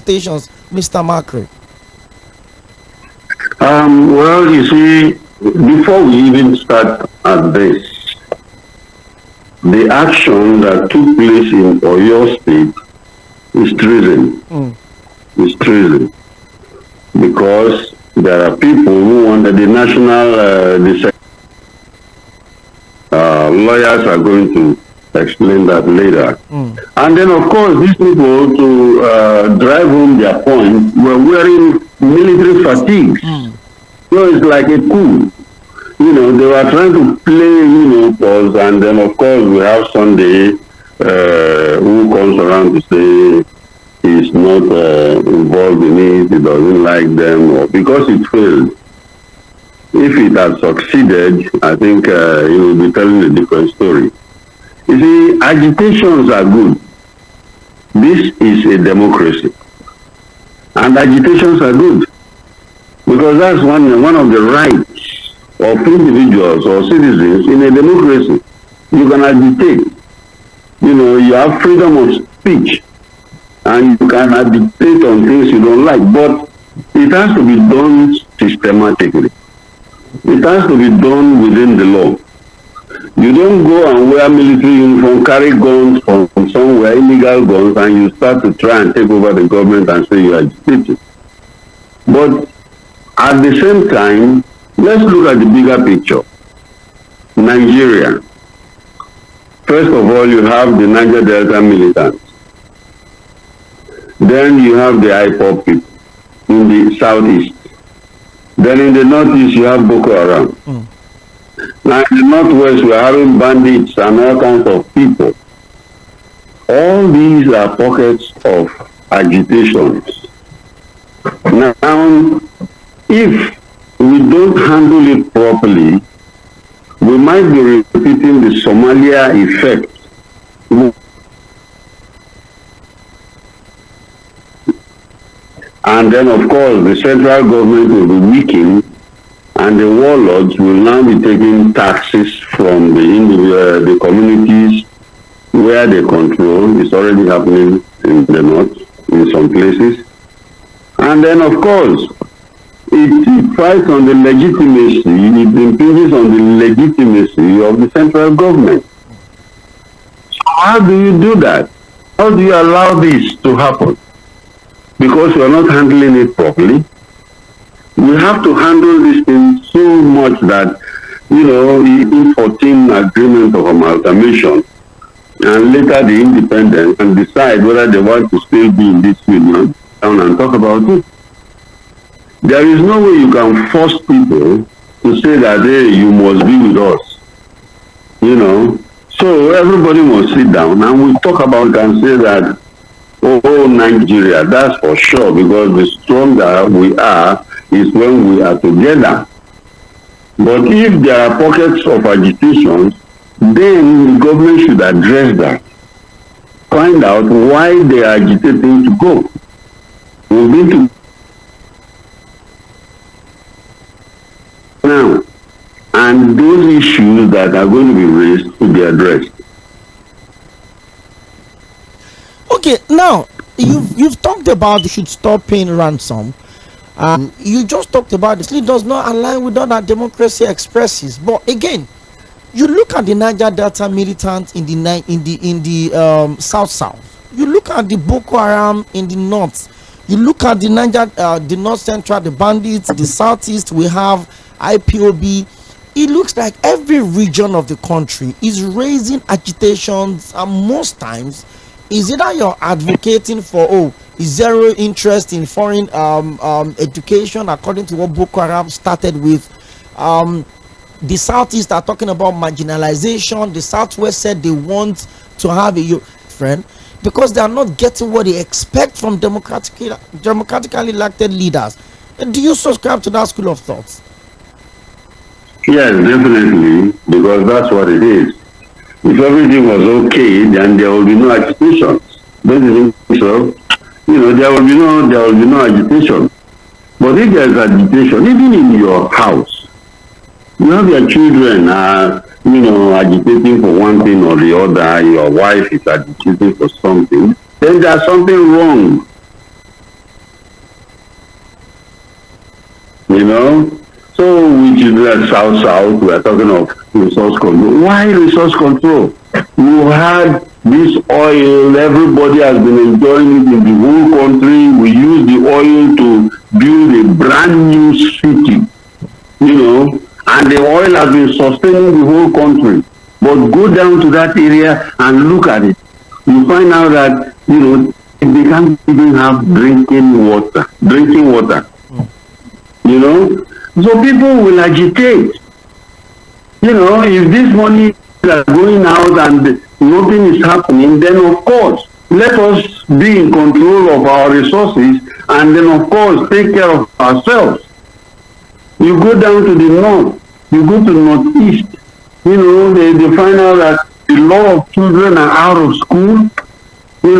agitations, Mr. Makri? Well, you see, before we even start at this, the action that took place in Oyo State is treason. It's treason. Because there are people who wanted the national lawyers are going to explain that later. And then, of course, these people, to drive home their point, were wearing military fatigues. So it's like a coup. You know, they were trying to play, pause, and then, of course, we have Sunday who comes around to say he's not involved in it, he doesn't like them, or because it failed. If it had succeeded, I think he will be telling a different story. You see, agitations are good. This is a democracy. And agitations are good. Because that's one of the rights of individuals or citizens in a democracy. You can agitate. You have freedom of speech. And you can agitate on things you don't like. But it has to be done systematically. It has to be done within the law. You don't go and wear military uniform, carry guns from somewhere, illegal guns, and you start to try and take over the government and say you are agitating. But at the same time, let's look at the bigger picture. Nigeria. First of all, you have the Niger Delta militants. Then you have the IPOB people in the southeast. Then in the northeast, you have Boko Haram. Now in the northwest, we are having bandits and all kinds of people. All these are pockets of agitations. Now, if we don't handle it properly, we might be repeating the Somalia effect. And then, of course, the central government will be weakened, and the warlords will now be taking taxes from the communities where they control. It's already happening in the north, in some places. And then, of course, it fights on the legitimacy, it impinges on the legitimacy of the central government. So how do you do that? How do you allow this to happen? Because we are not handling it properly. We have to handle this thing so much that, in 14 agreement of amalgamation, and later the independence, and decide whether they want to still be in this union, and talk about it. There is no way you can force people to say that, hey, you must be with us. So everybody must sit down and we talk about it and say that, oh, Nigeria, that's for sure, because the stronger we are is when we are together. But if there are pockets of agitations, then the government should address that. Find out why they are agitating to go. We've been to now, and those issues that are going to be raised to be addressed. Okay, now you've talked about you should stop paying ransom. You just talked about this. It does not align with what our democracy expresses. But again, you look at the Niger Delta militants in the south. You look at the Boko Haram in the north. You look at the Niger, the north central, the bandits, the southeast. We have IPOB. It looks like every region of the country is raising agitations, and most times is either you're advocating for zero interest in foreign education, according to what Boko Haram started with. The southeast are talking about marginalization. The southwest said they want to have a friend because they are not getting what they expect from democratically elected leaders. Do you subscribe to that school of thought? Yes, definitely, because that's what it is. If everything was okay, then there will be no agitations. Don't you think so? There will be no agitation. But if there is agitation, even in your house, you have your children agitating for one thing or the other, your wife is agitating for something, then there's something wrong. So which is the south, we are talking of resource control. Why resource control? You had this oil, everybody has been enjoying it in the whole country. We use the oil to build a brand new city, and the oil has been sustaining the whole country. But go down to that area and look at it. You find out that, they can't even have drinking water. So people will agitate. If this money is going out and nothing is happening, then of course, let us be in control of our resources and then of course take care of ourselves. You go down to the north, you go to northeast, they find out that a lot of children are out of school. The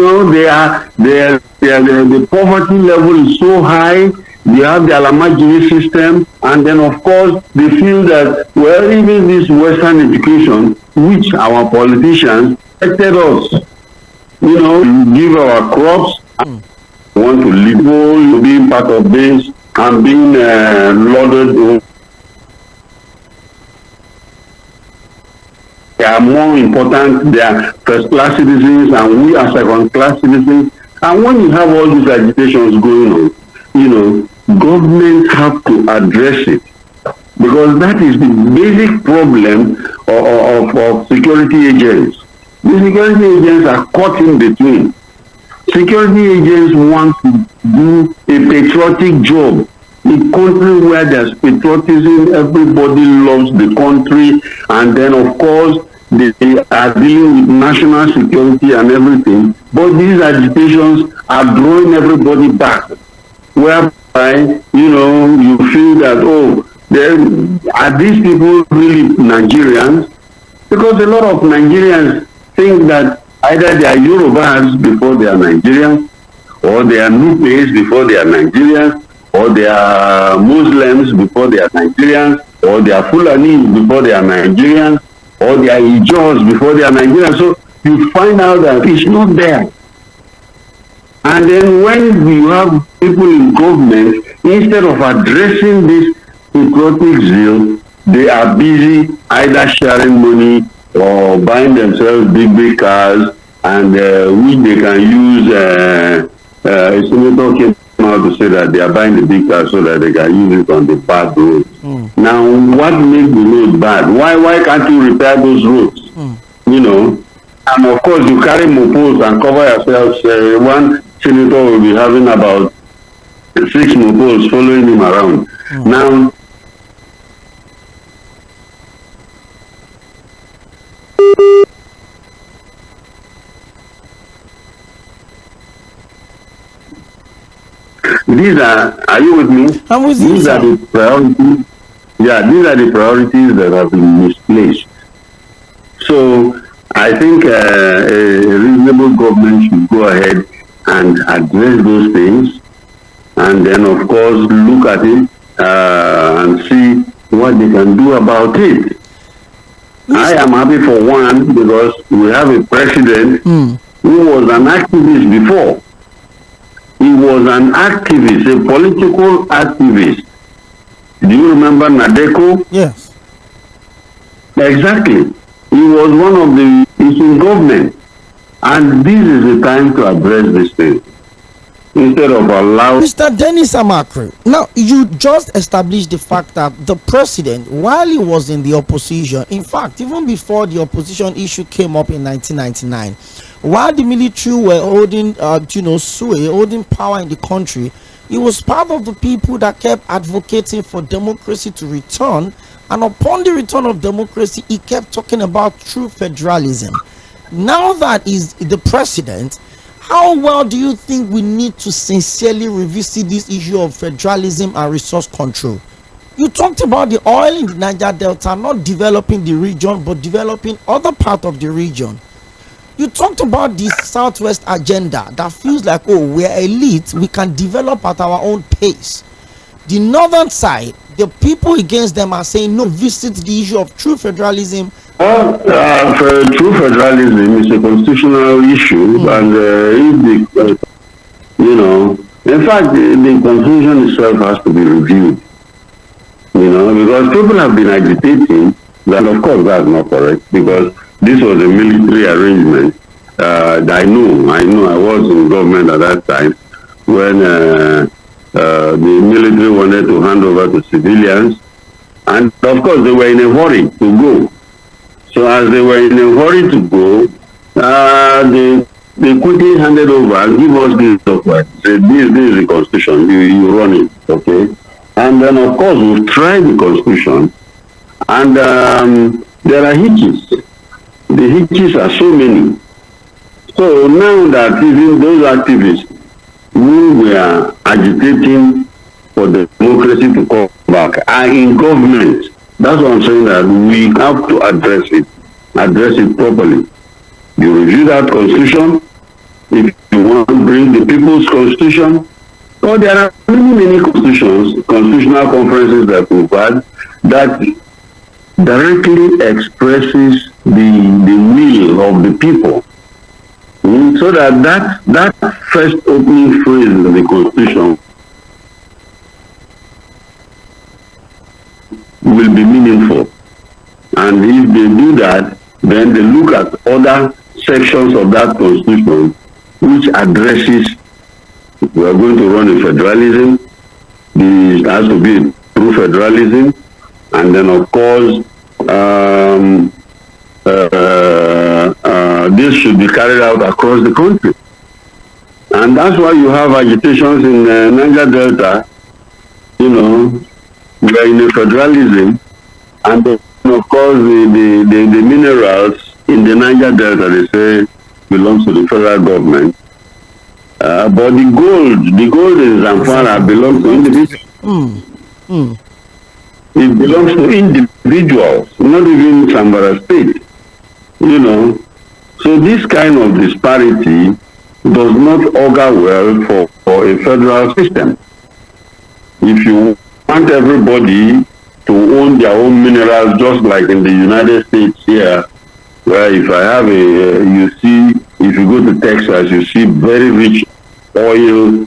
poverty level is so high. They have the Alamajiri system, and then of course they feel that, well, even this Western education, which our politicians expected us, give our crops, want to live, being part of this, and being lauded. They are more important, they are first-class citizens, and we are second-class citizens. And when you have all these agitations going on, governments have to address it, because that is the basic problem of security agents. The security agents are caught in between. Security agents want to do a patriotic job. A country where there's patriotism, everybody loves the country, and then of course they are dealing with national security and everything. But these agitations are drawing everybody back, whereby you feel that, are these people really Nigerians? Because a lot of Nigerians think that either they are Yorubas before they are Nigerians, or they are Nupes before they are Nigerians, or they are Muslims before they are Nigerians, or they are Fulanis before they are Nigerians, or they are Ijaws before they are Nigerians. So you find out that it's not there. And then when you have people in government, instead of addressing this patriotic zeal, they are busy either sharing money or buying themselves big cars, and which they can use. Senator came out to say that they are buying the big cars so that they can use it on the bad roads. Now, what makes the road bad? Why can't you repair those roads? And of course, you carry mopos and cover yourselves. One senator will be having about 6 mopos following him around. Now, these are you with me? I'm with you. These are the priorities. Yeah, these are the priorities that have been misplaced. So I think a reasonable government should go ahead and address those things, and then of course look at it and see what they can do about it. I am happy for one, because we have a president who was an activist before. He was an activist, a political activist. Do you remember Nadeko? Yes. Exactly. He was one of the, he's in government. And this is the time to address this thing, instead of allowing... Mr. Dennis Amakre, now you just established the fact that the president, while he was in the opposition, in fact, even before the opposition issue came up in 1999, while the military were holding, sway, holding power in the country, he was part of the people that kept advocating for democracy to return. And upon the return of democracy, he kept talking about true federalism. Now that he's the president, how well do you think we need to sincerely revisit this issue of federalism and resource control? You talked about the oil in the Niger Delta not developing the region, but developing other part of the region. You talked about this Southwest agenda that feels like, oh, we're elite, we can develop at our own pace. The northern side, the people against them are saying, no, visit the issue of true federalism. True federalism is a constitutional issue, and in fact, the constitution itself has to be reviewed. You know, because people have been agitating, and of course that's not correct, because this was a military arrangement. I know, I was in government at that time when the military wanted to hand over to civilians, and of course they were in a hurry to go. So as they were in a hurry to go, they quickly handed over and give us this document. Say, this is the constitution, you run it, okay? And then of course we've tried the constitution, and there are hitches. The hitches are so many. So now that even those activists who were agitating for the democracy to come back are in government, that's what I'm saying, that we have to address it properly. You review that constitution. If you want to bring the people's constitution, so there are many constitutional conferences that we've had that directly expresses the will of the people. So that first opening phrase of the constitution will be meaningful. And if they do that, then they look at other sections of that constitution which addresses, we are going to run a federalism, it has to be true federalism, and then of course this should be carried out across the country. And that's why you have agitations in Niger Delta, you know, we are in a federalism, and then of course the minerals in the Niger Delta, they say, belongs to the federal government. But the gold in Zamfara belongs to individuals. It belongs to individuals, not even Zamfara state. You know, so this kind of disparity does not augur well for a federal system. If you want everybody to own their own minerals, just like in the United States here, where if I have if you go to Texas, you see very rich oil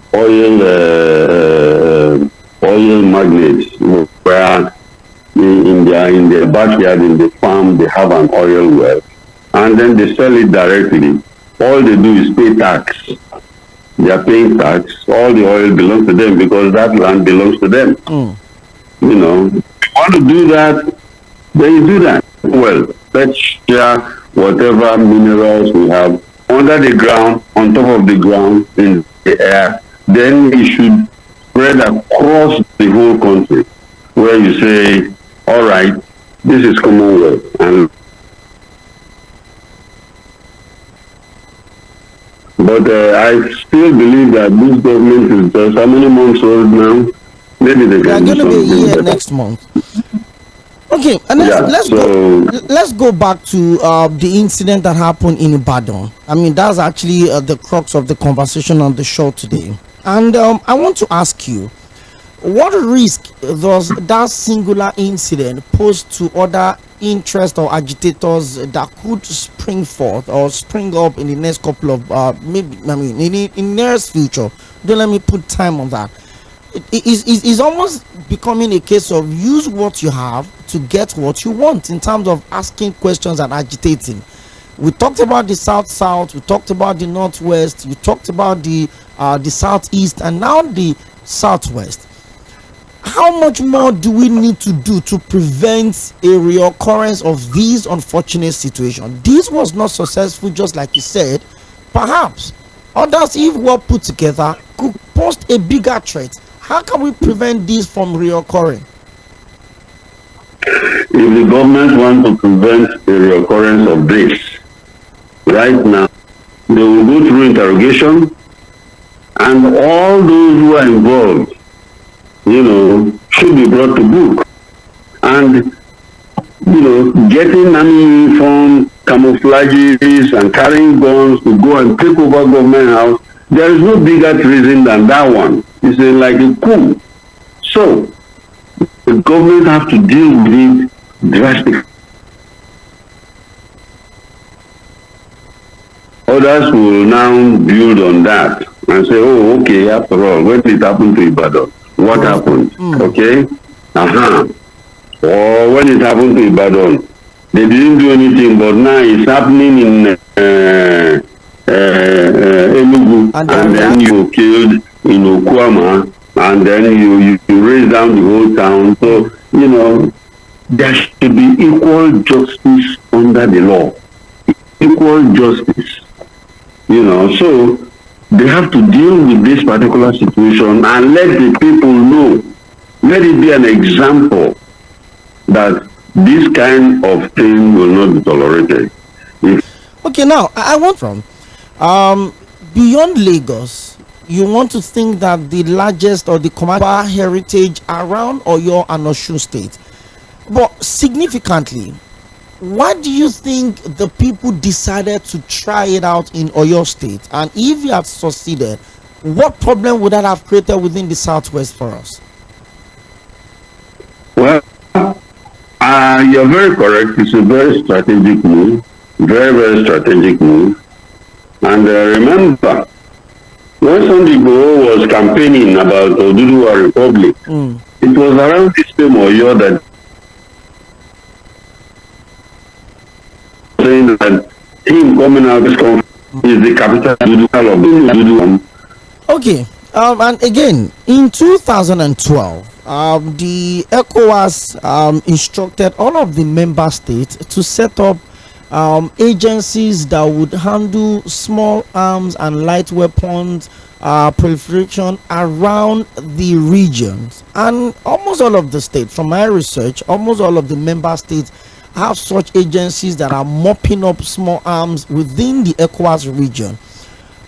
magnates, where in their backyard, in the farm, they have an oil well, and then they sell it directly. All they do is pay tax. They are paying tax. All the oil belongs to them because that land belongs to them. You know, if you want to do that, then you do that. Well, let's share whatever minerals we have under the ground, on top of the ground, in the air. Then it should spread across the whole country, where you say, all right, this is Commonwealth. But I still believe that this government is just how many months old now? Maybe they are going to be here next month. Okay, and let's go back to the incident that happened in Ibadan. I mean, that's actually the crux of the conversation on the show today. And I want to ask you, what risk does that singular incident pose to other interest or agitators that could spring forth or spring up in the next couple of in nearest future? Don't let me put time on that. It's almost becoming a case of use what you have to get what you want in terms of asking questions and agitating. We talked about the south, we talked about the northwest, we talked about the southeast, and now the southwest. How much more do we need to do to prevent a reoccurrence of these unfortunate situations? This was not successful, just like you said. Perhaps others, if well put together, could pose a bigger threat. How can we prevent this from reoccurring? If the government wants to prevent the reoccurrence of this, right now, they will go through interrogation, and all those who are involved, you know, should be brought to book. And, you know, getting army uniform, camouflages, and carrying guns to go and take over government house, there is no bigger treason than that one. It's like a coup. So, the government have to deal with it drastically. Others will now build on that and say, oh, okay, after all, when it happened to Ibadan, what happened? Okay? Or when it happened to Ibadan, they didn't do anything, but now it's happening in Enugu, and then you killed in Okwama, and then you raise down the whole town. So, you know, there should be equal justice under the law. Equal justice. You know, so they have to deal with this particular situation and let the people know. Let it be an example that this kind of thing will not be tolerated. Okay, now I want from beyond Lagos, you want to think that the largest or the commercial heritage around Oyo and Osun State, but significantly, why do you think the people decided to try it out in Oyo State? And if you had succeeded, what problem would that have created within the Southwest for us? Well, you're very correct. It's a very strategic move, very, very strategic move. And remember, when Sunday Igboho was campaigning about Oduduwa Republic, it was around this time Oyo that saying that him coming out is the capital of Oduduwa. Okay, and again, in 2012, the ECOWAS instructed all of the member states to set up agencies that would handle small arms and light weapons proliferation around the regions. And almost all of the states, from my research, almost all of the member states have such agencies that are mopping up small arms within the ECOWAS region.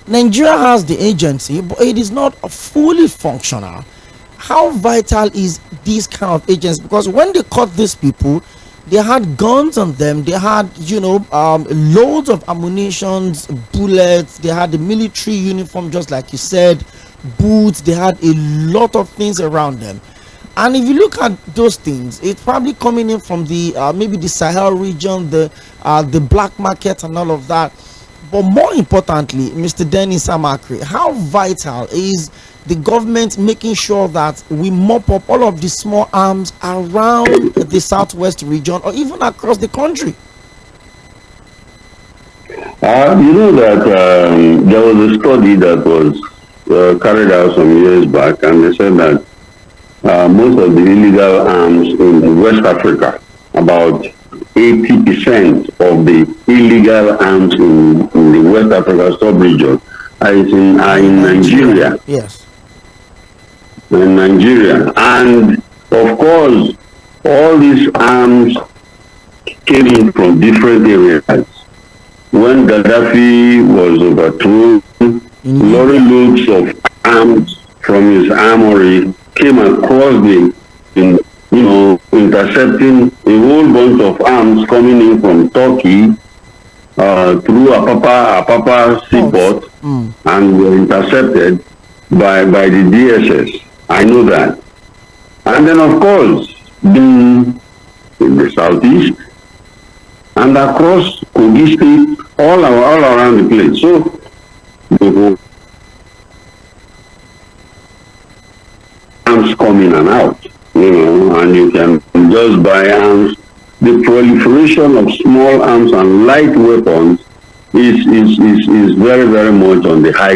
Nigeria has the agency, but it is not fully functional. How vital is this kind of agency? Because when they caught these people, they had guns on them, they had, you know, loads of ammunition, bullets, they had the military uniform, just like you said, boots, they had a lot of things around them. And if you look at those things, it's probably coming in from the maybe the Sahel region, the black market and all of that. But more importantly, Mr. Dennis Amakri, how vital is the government making sure that we mop up all of the small arms around the Southwest region or even across the country? You know that there was a study that was carried out some years back, and they said that most of the illegal arms in West Africa, about 80% of the illegal arms in the West Africa sub-region are in Nigeria. Yes. In Nigeria. And of course, all these arms came in from different areas. When Gaddafi was overthrown, lorry loads of arms from his armory came across intercepting a whole bunch of arms coming in from Turkey through Apapa seaport, and were intercepted by the DSS. I know that. And then, of course, in the southeast and across Kogi State, all around the place. So, the arms come in and out, and you can just buy arms. The proliferation of small arms and light weapons is very, very much on the high